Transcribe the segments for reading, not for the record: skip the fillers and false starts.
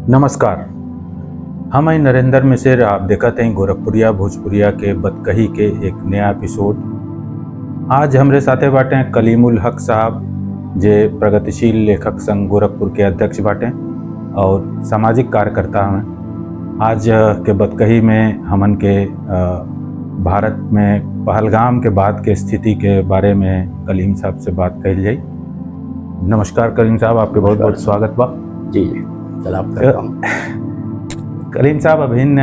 नमस्कार। हम हैं नरेंद्र मिश्र। आप देखते हैं गोरखपुरिया भोजपुरिया के बतकही के एक नया एपिसोड। आज हमरे साथे बाटे हैं कलीमुल हक साहब, जे प्रगतिशील लेखक संघ गोरखपुर के अध्यक्ष बाटे और सामाजिक कार्यकर्ता हैं। आज के बतकही में हमन के भारत में पहलगाम के बाद के स्थिति के बारे में कलीम साहब से बात कही जाए। नमस्कार कलीम साहब, आपके बहुत बहुत स्वागत बा। जी सलाम करता हूँ। कलीम साहब, अभिन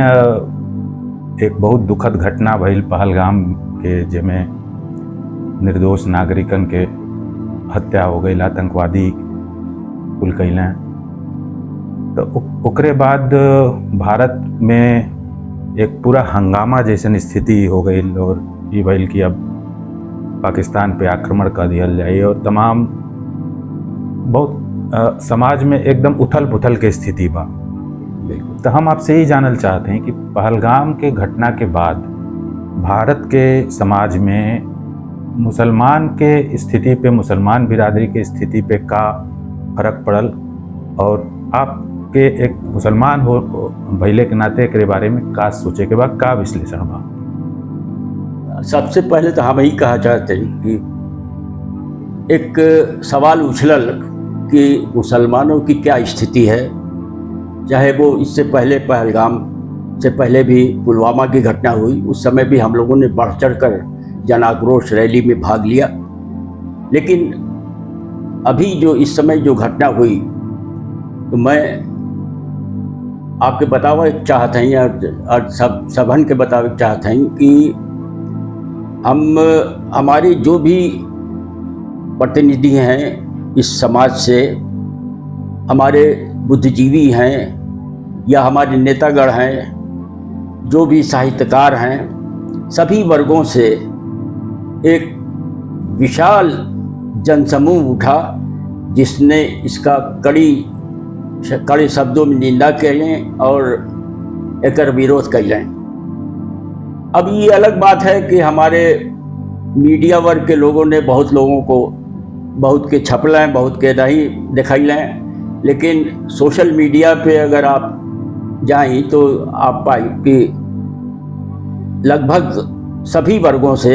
एक बहुत दुखद घटना भइल पहलगाम के, जेमें निर्दोष नागरिकन के हत्या हो गई, आतंकवादी कुल कैलें। तो ओकरे बाद भारत में एक पूरा हंगामा जैसन स्थिति हो गई और ये भइल कि अब पाकिस्तान पे आक्रमण कर दिया जाए और तमाम बहुत समाज में एकदम उथल पुथल के स्थिति बा। तो हम आपसे ही जानल चाहते हैं कि पहलगाम के घटना के बाद भारत के समाज में मुसलमान के स्थिति पे, मुसलमान बिरादरी के स्थिति पे का फर्क पड़ल और आपके एक मुसलमान हो भइले के नाते एकरे बारे में का सोचे के बाद का विश्लेषण बा? सबसे पहले तो हम यही कहा चाहते हैं कि एक सवाल उछलल कि मुसलमानों की क्या स्थिति है, चाहे वो इससे पहले पहलगाम से पहले भी पुलवामा की घटना हुई, उस समय भी हम लोगों ने बढ़ चढ़ कर जन आक्रोश रैली में भाग लिया। लेकिन अभी जो इस समय जो घटना हुई, तो मैं आपके बतावा चाहते हैं और सबन के बतावे चाहते हैं कि हमारे जो भी प्रतिनिधि हैं इस समाज से, हमारे बुद्धिजीवी हैं या हमारे नेतागण हैं, जो भी साहित्यकार हैं, सभी वर्गों से एक विशाल जनसमूह उठा जिसने इसका कड़े शब्दों में निंदा कैलें और एकर विरोध कैलें। अब ये अलग बात है कि हमारे मीडिया वर्ग के लोगों ने बहुत लोगों को बहुत के छपलें, बहुत के नहीं दिखाइलें, लेकिन सोशल मीडिया पे अगर आप जाएं तो आप पाई कि लगभग सभी वर्गों से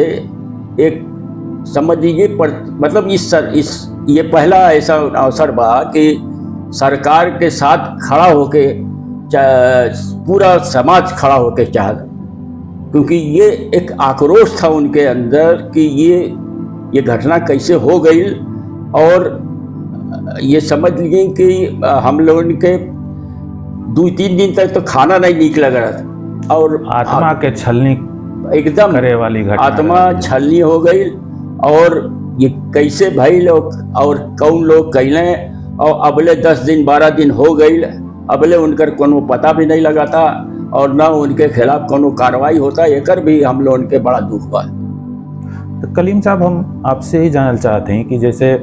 एक समझ लीजिए मतलब ये पहला ऐसा अवसर बा कि सरकार के साथ खड़ा होके पूरा समाज खड़ा होके चाह, क्योंकि ये एक आक्रोश था उनके अंदर कि ये घटना कैसे हो गई। और ये समझ लीजिए कि हम लोगों के 2-3 दिन तक तो खाना नहीं निक लग रहा था और आत्मा के छलनी एकदम करे वाली घटना, आत्मा छलनी हो गई। और ये कैसे भइल और कौन लोग कैलें, और अबले 10 दिन 12 दिन हो गई, अबले उनकर कोनो पता भी नहीं लगा था और ना उनके खिलाफ कोनो कार्रवाई होता। एकर भी हम लोगों के बड़ा दुख बा। तो कलीम साहब, हम आपसे ही जानना चाहते हैं कि जैसे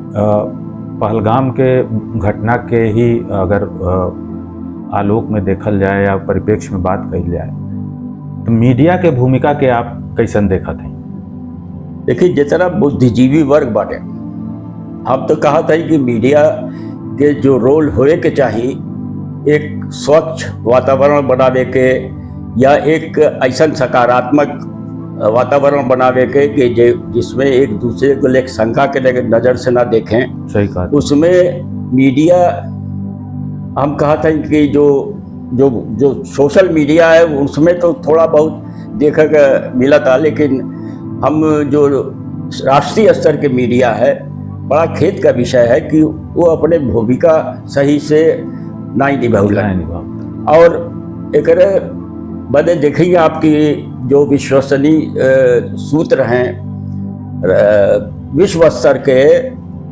पहलगाम के घटना के ही अगर आलोक में देखल जाए या परिप्रेक्ष्य में बात कही जाए, तो मीडिया के भूमिका के आप कैसन देखत हैं? देखिए, जितना बुद्धिजीवी वर्ग बाटे, हम तो कहा था कि मीडिया के जो रोल होए के चाहिए, एक स्वच्छ वातावरण बनावे के या एक ऐसा सकारात्मक वातावरण बनावे के कि जिसमें एक दूसरे को लेकर शंका के नज़र से ना देखें। सही कहा। उसमें मीडिया, हम कहा था कि जो सोशल मीडिया है उसमें तो थोड़ा बहुत देखने का मिला था, लेकिन हम जो राष्ट्रीय स्तर के मीडिया है, बड़ा खेद का विषय है कि वो अपने भूमिका सही से नहीं निभाउला। और एक बदे देखेंगे आपकी जो विश्वसनीय सूत्र हैं विश्व स्तर के,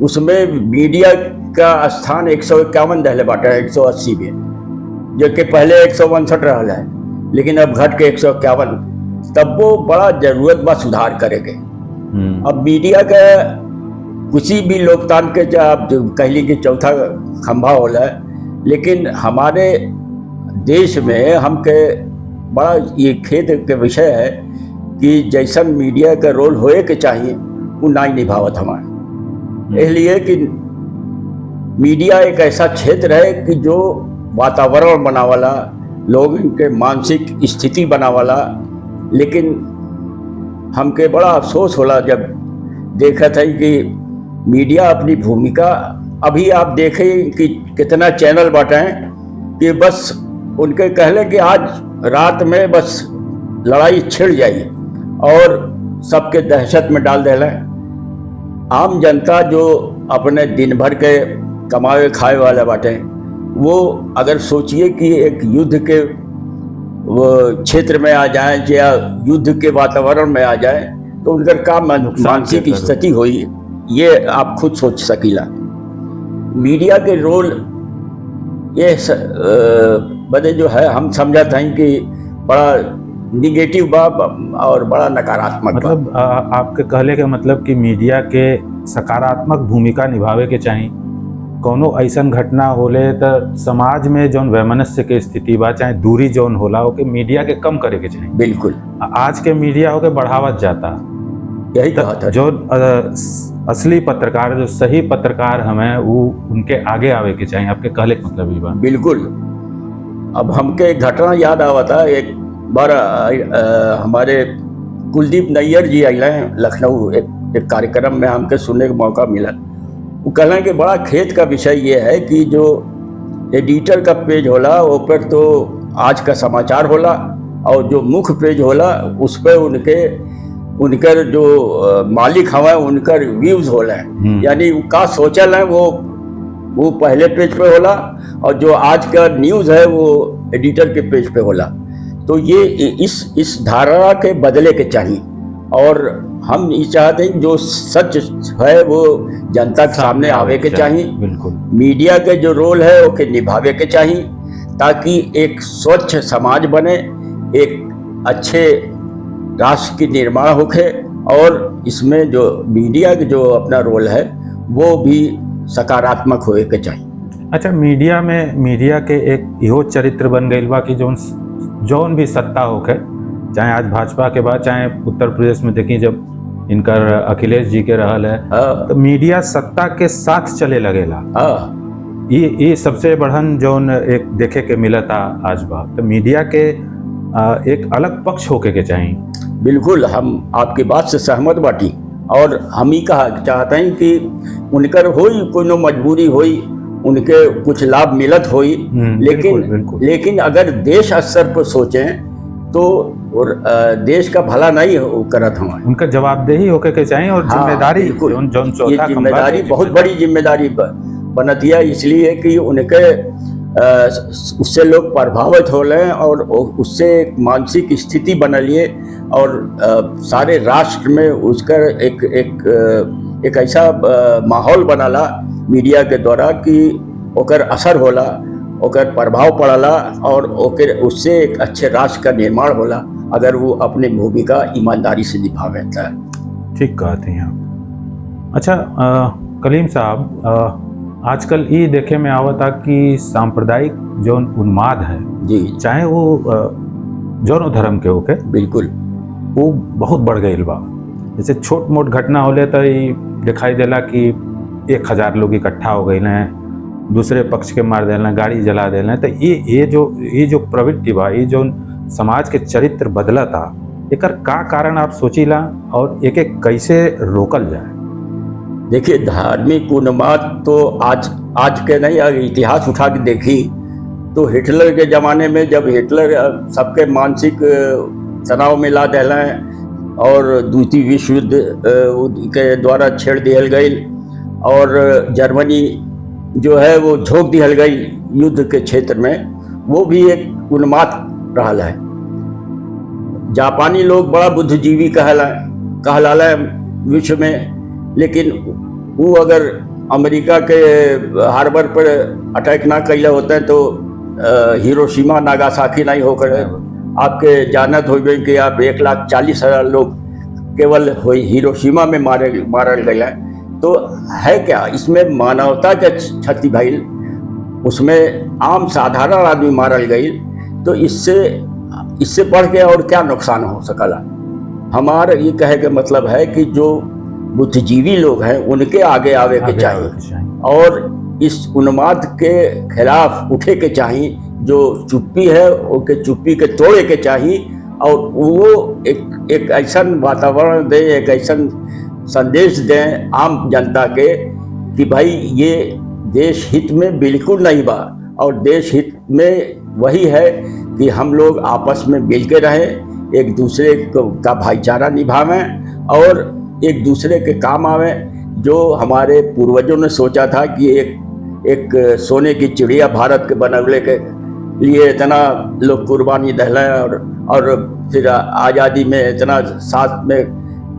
उसमें मीडिया का स्थान 151 दहले बाटा है 180 में, जो कि पहले 162 रहा है, लेकिन अब घट के 151। तब वो बड़ा जरूरत बा सुधार करेंगे। अब मीडिया का किसी भी लोकतांत्रिक के आप कह लीजिए चौथा खंभा होला है, लेकिन हमारे देश में हमके बड़ा ये खेद के विषय है कि जैसन मीडिया का रोल होए के चाहिए वो नहीं निभावत हमारे। इसलिए कि मीडिया एक ऐसा क्षेत्र है कि जो वातावरण बनावाला, लोगों के मानसिक स्थिति बनावाला। लेकिन हमके बड़ा अफसोस होला जब देखा था कि मीडिया अपनी भूमिका, अभी आप देखें कि कितना चैनल बांटें कि बस उनके कहले कि आज रात में बस लड़ाई छिड़ जाई और सबके दहशत में डाल देला। आम जनता जो अपने दिन भर के कमाए खाए वाले बाटे, वो अगर सोचिए कि एक युद्ध के वो क्षेत्र में आ जाए या युद्ध के वातावरण में आ जाए तो उनका का मानसिक स्थिति हुई, ये आप खुद सोच सकीला। मीडिया के रोल ये बदे जो है हम समझते हैं कि बड़ा निगेटिव बा और बड़ा नकारात्मक बा। मतलब आपके कहले के मतलब कि मीडिया के सकारात्मक भूमिका निभावे के चाहिए। कोनो ऐसन घटना होले तो समाज में जौन वैमनस्य के स्थिति बा, चाहे दूरी जौन होला, ओके मीडिया के कम करे के चाहिए। बिल्कुल। आज के मीडिया होके बढ़ावत जाता, यही कहा था। जो असली पत्रकार, जो सही पत्रकार हमें, वो उनके आगे आवे के चाहिए। आपके कहले के मतलब ये बात। बिल्कुल। अब हमके घटना याद आवता, एक बार हमारे कुलदीप नैयर जी आए हैं लखनऊ, एक कार्यक्रम में हमके सुनने का मौका मिला। वो कहना कि बड़ा खेत का विषय ये है कि जो एडिटर का पेज होला वो पर तो आज का समाचार होला, और जो मुख्य पेज होला उस पर उनकर जो मालिक हवा उनकर व्यूज होला, यानी का सोचल है वो पहले पेज पे होला, और जो आज का न्यूज़ है वो एडिटर के पेज पे होला। तो ये इस धारणा के बदले के चाहिए, और हम ये चाहते हैं जो सच है वो जनता के सामने आवे के चाहिए। बिल्कुल। मीडिया के जो रोल है वो के निभावे के चाहिए, ताकि एक स्वच्छ समाज बने, एक अच्छे राष्ट्र की निर्माण होके, और इसमें जो मीडिया के जो अपना रोल है वो भी सकारात्मक होए के चाहिए। अच्छा, मीडिया के एक इहो चरित्र बन गई बा कि जौन भी सत्ता होके, चाहे आज भाजपा के बाद, चाहे उत्तर प्रदेश में देखिए जब इनकर अखिलेश जी के रहल है, तो मीडिया सत्ता के साथ चले लगेला। ये सबसे बढ़न जौन एक देखे के मिला था आज बात। तो मीडिया के एक अलग पक्ष होके के चाहिए। बिल्कुल, हम आपकी बात से सहमत बाटी, और हम ही कहा चाहते हैं कि उनकर होई कोनो मजबूरी होई, उनके कुछ लाभ मिलत होई, लेकिन अगर देश स्तर पर सोचें तो देश का भला नहीं करत हूँ। उनका जवाबदेही होके के चाहिए, और जिम्मेदारी, ये जिम्मेदारी बहुत बड़ी जिम्मेदारी बनती है, इसलिए कि उनके उससे लोग प्रभावित हो लें और उससे एक मानसिक स्थिति बना लिए, और सारे राष्ट्र में उसका एक ऐसा माहौल बनाला मीडिया के द्वारा कि ओकर असर होला, ओकर प्रभाव पड़ला, और ओकर उससे एक अच्छे राष्ट्र का निर्माण होला अगर वो अपनी भूमिका ईमानदारी से निभावे। ठीक कहते हैं आप। अच्छा कलीम साहब, आजकल ये देखे में आवता कि सांप्रदायिक जो उन्माद है जी, चाहे वो जौन धर्म के होके, बिल्कुल वो बहुत बढ़ गई बा। जैसे छोट मोट घटना होले तो दिखाई देला कि 1000 लोग इकट्ठा हो गए हैं, दूसरे पक्ष के मार देना, गाड़ी जला देना। तो ये जो प्रवृत्ति बा, ये जो समाज के चरित्र बदला था, एकर का कारण आप सोचीला, और एक कैसे रोकल जाए? देखिए, धार्मिक उन्माद तो आज के नहीं, अगर इतिहास उठा के देखी तो हिटलर के ज़माने में जब हिटलर सबके मानसिक तनाव में ला देला और द्वितीय विश्व युद्ध के द्वारा छेड़ दिहल गई, और जर्मनी जो है वो झोंक दिहल गई युद्ध के क्षेत्र में, वो भी एक उन्माद रहा है। जापानी लोग बड़ा बुद्धिजीवी कहलाला विश्व में, लेकिन वो अगर अमेरिका के हार्बर पर अटैक ना कैले होते हैं तो हिरोशिमा नागासाकी नहीं होकर आपके जानत हो गई कि आप 1,40,000 लोग केवल हिरोशिमा में मारल गए। तो है क्या इसमें मानवता के क्षति भइल, उसमें आम साधारण आदमी मारल गई, तो इससे बढ़ के और क्या नुकसान हो सकला। हमारा ये कहे का मतलब है कि जो बुद्धिजीवी लोग हैं उनके आगे आवे के चाहिए, और इस उन्माद के खिलाफ उठे के चाहिए, जो चुप्पी है ओके चुप्पी के तोड़े के चाहिए, और वो एक ऐसा वातावरण दे, एक ऐसा संदेश दें आम जनता के कि भाई ये देश हित में बिल्कुल नहीं बा, और देश हित में वही है कि हम लोग आपस में मिल के रहें, एक दूसरे का भाईचारा निभावें और एक दूसरे के काम आवें। जो हमारे पूर्वजों ने सोचा था कि एक सोने की चिड़िया भारत के बनवले के लिए इतना लोग कुर्बानी दहलें और फिर आज़ादी में इतना साथ में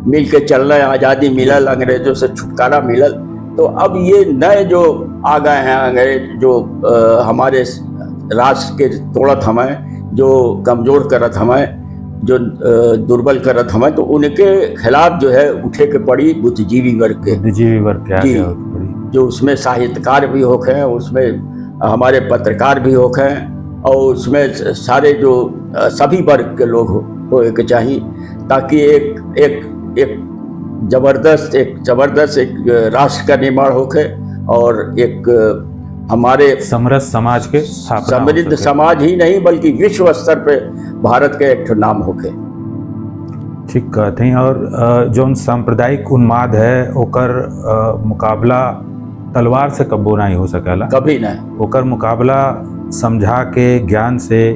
मिल के चल रहे, आज़ादी मिलल, अंग्रेज़ों से छुटकारा मिलल। तो अब ये नए जो आ गए हैं अंग्रेज, जो हमारे राष्ट्र के तोड़त हमें, जो कमज़ोर करत हमें, जो दुर्बल करत हमें, तो उनके खिलाफ जो है उठे के पड़ी बुद्धिजीवी वर्ग के। बुद्धिजीवी वर्ग के आगे पड़ी, जो उसमें साहित्यकार भी होके, उसमें हमारे पत्रकार भी होके, और उसमें सारे जो सभी वर्ग के लोग हो के चाहिए, ताकि एक जबरदस्त एक राष्ट्र का निर्माण होके और एक हमारे समृद्ध समाज के स्थापना हो समृद्ध सके। समाज ही नहीं बल्कि विश्व स्तर पे भारत के एक नाम होके। ठीक कहते हैं। और जो सांप्रदायिक उन्माद है ओकर मुकाबला तलवार से कब्बो नहीं हो सकेला, कभी नहीं। ओकर मुकाबला समझा के, ज्ञान से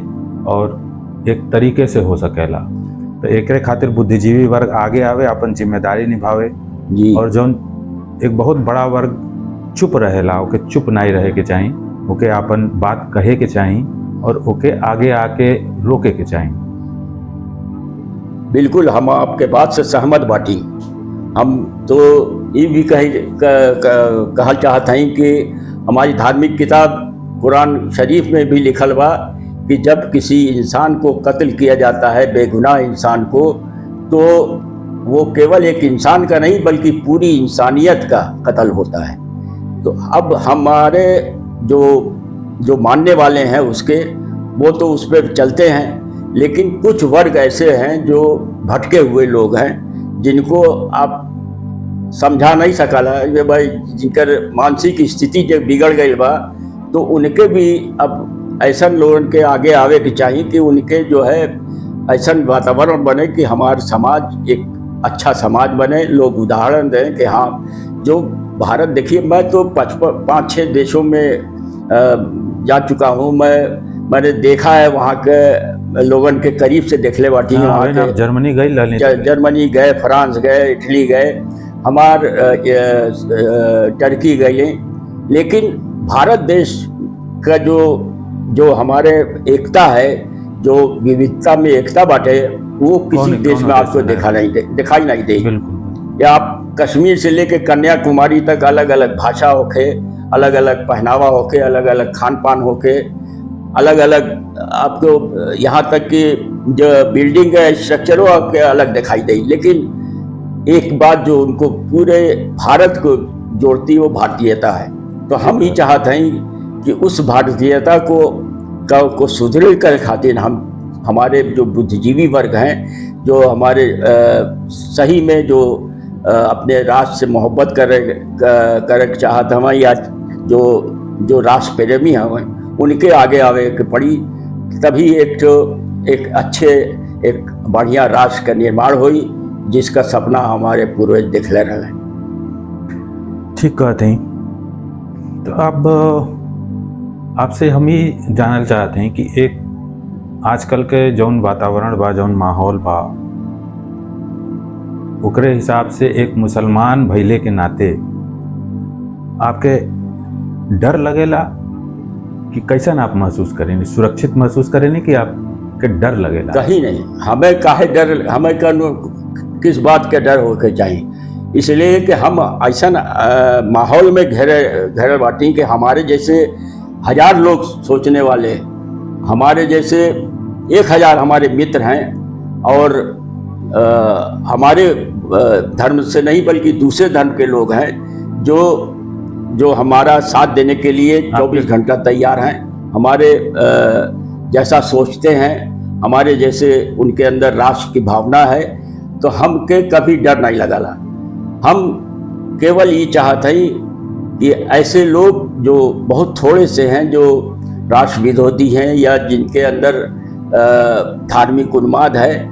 और एक तरीके से हो सकेला। तो एकरे खातिर बुद्धिजीवी वर्ग आगे आवे, अपन जिम्मेदारी निभावे जी। और जो एक बहुत बड़ा वर्ग चुप रहेला, ओके चुप नहीं रहे के चाहिए, ओके अपन बात कहे के चाहिए और ओके आगे आके रोके के चाहिए। बिल्कुल, हम आपके बात से सहमत बाटी। हम तो ये भी कहल चाहते हैं कि हमारी धार्मिक किताब कुरान शरीफ में भी लिखल बा कि जब किसी इंसान को कत्ल किया जाता है, बेगुनाह इंसान को, तो वो केवल एक इंसान का नहीं बल्कि पूरी इंसानियत का कत्ल होता है। तो अब हमारे जो मानने वाले हैं उसके, वो तो उस पर चलते हैं, लेकिन कुछ वर्ग ऐसे हैं जो भटके हुए लोग हैं, जिनको आप समझा नहीं सकला ये भाई, जिनकर मानसिक स्थिति जब बिगड़ गई बा, तो उनके भी अब ऐसा लोगों के आगे आवे के चाहिए कि उनके जो है ऐसा वातावरण बने कि हमारा समाज एक अच्छा समाज बने, लोग उदाहरण दें कि हाँ, जो भारत देखिए, मैं तो 5-6 देशों में जा चुका हूँ। मैंने देखा है वहाँ के लोगन के करीब से देख ले बाटी। वहाँ के जर्मनी गए, जर्मनी गए, फ्रांस गए, इटली गए, हमार टर्की गए, लेकिन भारत देश का जो हमारे एकता है, जो विविधता में एकता बाटे, वो किसी देश में आपको दिखाई नहीं देगी। या आप कश्मीर से लेके कन्याकुमारी तक अलग अलग भाषा होके, अलग अलग पहनावा होके, अलग अलग खान पान होके, अलग अलग आपको यहाँ तक कि जो बिल्डिंग है स्ट्रक्चरों आपके अलग दिखाई देगी, लेकिन एक बात जो उनको पूरे भारत को जोड़ती है वो भारतीयता है। तो हम ही चाहते हैं कि उस भारतीयता को सुदृढ़ कर खातिर हमारे जो बुद्धिजीवी वर्ग हैं, जो हमारे सही में जो अपने राष्ट्र से मोहब्बत कर चाहते हैं, या जो राष्ट्र प्रेमी हैं, उनके आगे आवे के पड़ी, तभी एक अच्छे एक बढ़िया राष्ट्र का निर्माण हुई, जिसका सपना हमारे पूर्वज दिखले रहे। ठीक कहते हैं। तो अब आपसे हम ही जानना चाहते हैं कि एक आजकल के जौन वातावरण बा, जौन माहौल बा, ओकरे हिसाब से एक मुसलमान भइले के नाते आपके डर लगेला कि कैसा आप महसूस करेंगे? सुरक्षित महसूस करेंगे कि आपके डर लगेला? कहीं नहीं। हमें काहे डर, हमें किस बात के डर होके चाहिए? इसलिए कि हम ऐसा माहौल में घेरे बाटी कि हमारे जैसे 1000 लोग सोचने वाले, हमारे जैसे 1000 हमारे मित्र हैं, और हमारे धर्म से नहीं बल्कि दूसरे धर्म के लोग हैं, जो हमारा साथ देने के लिए 24 घंटा तैयार हैं, हमारे जैसा सोचते हैं, हमारे जैसे उनके अंदर राष्ट्र की भावना है। तो हमके कभी डर नहीं लगाला। हम केवल ये चाहते हैं कि ऐसे लोग जो बहुत थोड़े से हैं, जो राष्ट्र विरोधी हैं या जिनके अंदर धार्मिक उन्माद है,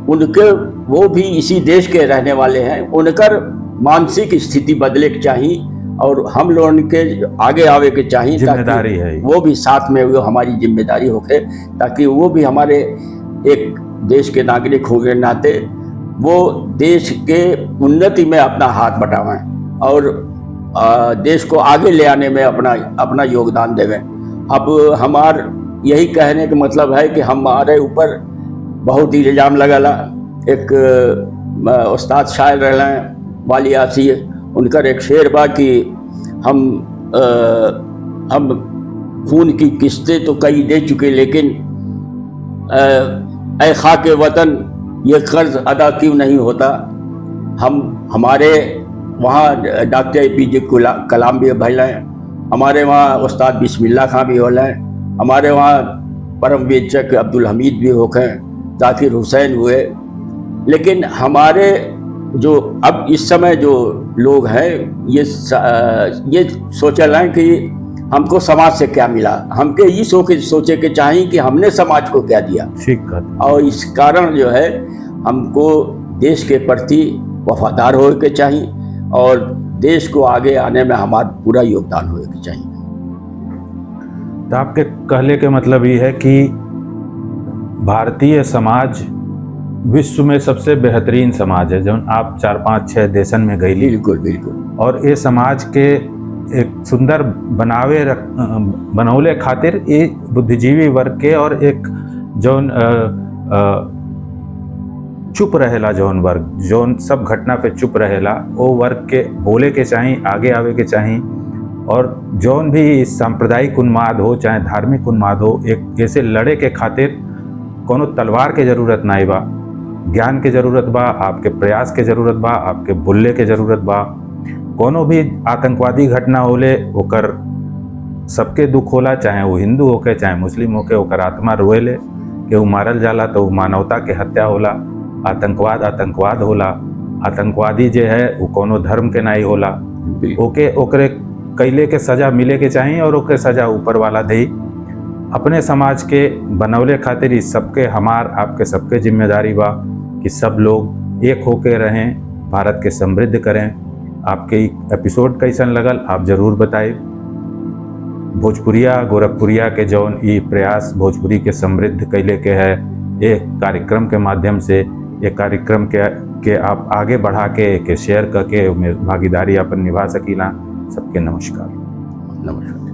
उनके वो भी इसी देश के रहने वाले हैं, उनकर मानसिक स्थिति बदले के चाहिए और हम लोगों के आगे आवे के चाहिए, जिम्मेदारी है वो भी साथ में वो हमारी जिम्मेदारी होके, ताकि वो भी हमारे एक देश के नागरिक होने के नाते वो देश के उन्नति में अपना हाथ बटावें और देश को आगे ले आने में अपना योगदान देवें। अब हमार यही कहने का मतलब है कि हमारे ऊपर बहुत ही इल्ज़ाम लगला। एक उस्ताद शायर रहला वाली आसी, उनकर एक शेर बा कि हम खून की किस्तें तो कई दे चुके, लेकिन ऐ खाके वतन ये कर्ज अदा क्यों नहीं होता। हमारे वहाँ डॉक्टर APJ कलाम भी भैल हैं, हमारे वहाँ उस्ताद बिस्मिल्लाह खां भी होल हैं, हमारे वहाँ परम वेचक अब्दुल हमीद भी होके, जाकिर हुसैन हुए। लेकिन हमारे जो अब इस समय जो लोग हैं ये सोचल हैं कि हमको समाज से क्या मिला, हमके ये सोचे के चाहिए कि हमने समाज को क्या दिया। और इस कारण जो है हमको देश के प्रति वफादार होने के चाहिए और देश को आगे आने में हमारा पूरा योगदान होने के चाहिए। तो आपके कहले के मतलब ये है कि भारतीय समाज विश्व में सबसे बेहतरीन समाज है, जब आप 4, 5, 6 देशन में गई। बिल्कुल बिल्कुल। और ये समाज के एक सुंदर बनौले खातिर ये बुद्धिजीवी वर्ग के और एक जौन चुप रहेला जौन वर्ग, जौन सब घटना पे चुप रहेला, वो वर्ग के बोले के चाहिए, आगे आवे के चाहिए। और जौन भी सांप्रदायिक उन्माद हो चाहे धार्मिक उन्माद हो, एक ऐसे लड़े के खातिर कोनो तलवार के जरूरत नहीं बा, ज्ञान के जरूरत बा, आपके प्रयास के जरूरत बा, आपके बोलने के जरूरत बा। कोनो भी आतंकवादी घटना होले ओकर सबके दुख होला, चाहे वो हिंदू होके चाहे मुस्लिम होके, ओकर आत्मा रोएले कि वो मारल जाला तो मानवता के हत्या होला। आतंकवाद होला, आतंकवादी जे है वो कोनो धर्म के नहीं होला, ओकरे कैले के सजा मिले के चाहिए और ओकरे सजा ऊपर वाला दे। अपने समाज के बनौले खातिर इस सबके हमार आपके सबके जिम्मेदारी बा कि सब लोग एक होके रहें, भारत के समृद्ध करें। आपके एपिसोड कैसन लगल आप जरूर बताइए। भोजपुरिया गोरखपुरिया के जौन ये प्रयास भोजपुरी के समृद्ध कैले के है, ये कार्यक्रम के माध्यम से ये कार्यक्रम के आप आगे बढ़ा के शेयर करके भागीदारी अपन निभा सकीला। सबके नमस्कार। नमस्कार।